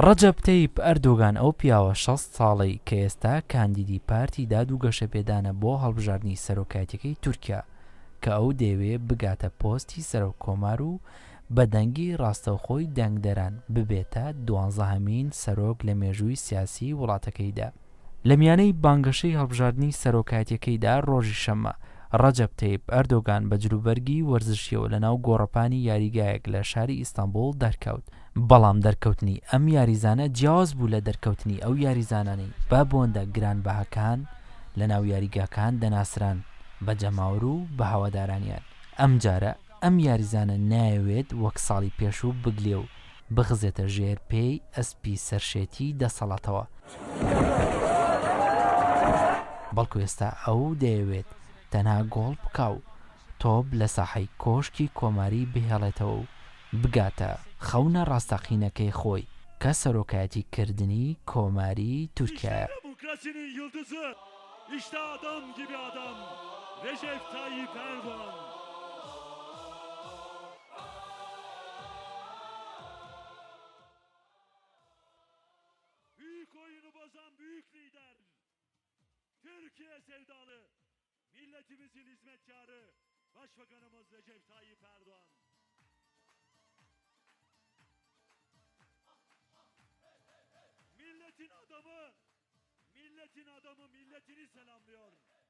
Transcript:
ڕەجەب تەیب ئەردۆغان ئەو پیاوە 60 ساڵەی کە ئێستا کاندیدی پارتی داد و گەشەپێدانە بۆ هەڵبژاردنی سەرۆکایەتیەکەی تورکیا کە ئەو دەیەوێت بگاتە پۆستی سەرۆککۆمار و بە دەنگی ڕاستەوخۆی دەنگدەران ببێتە 12هەمین سەرۆک لە مێژووی سیاسی وڵاتەکەیدا. لە میانەی بانگەشەی هەڵبژاردننی سەرۆکایەتیەکەیدا ڕۆژی شەممە ڕەجەب تەیب ئەردۆغان بە جلوبەرگی وەرزشیەوە لەناو گۆڕەپانی یاریگایەک لە شاری ئیستانبول دەرکەوت، بەڵام دەرکەوتنی ئەم یاریزانە جیاواز بوو لە دەرکەوتنی ئەو یاریزانانەی بە بۆندە گرانبەهاکان لە ناو یاریگاکان دەناسران بە جەماوەر و بە هەوادارانیان. ئەم جارە ئەم یاریزانە نایەوێت وەک ساڵی پێشوو بگلێ و بخزێتە ژێر پێی ئەسپی سەرشێتی دەسەڵاتەوە، بەڵکو ئێستا ئەو دەیەوێت تەنها گۆڵ بکاو تۆپ لە ساحەی کۆشکی کۆماری بهێڵێتەوە و بگاتە خەونە ڕاستەقینەکەی خۆی کە سەرۆکایەتی کردنی کۆماری تورکیایە. Türkiye sevdalı, milletimizin hizmetkarı, Başbakanımız Recep Tayyip Erdoğan. Milletin adamı, milletini selamlıyor.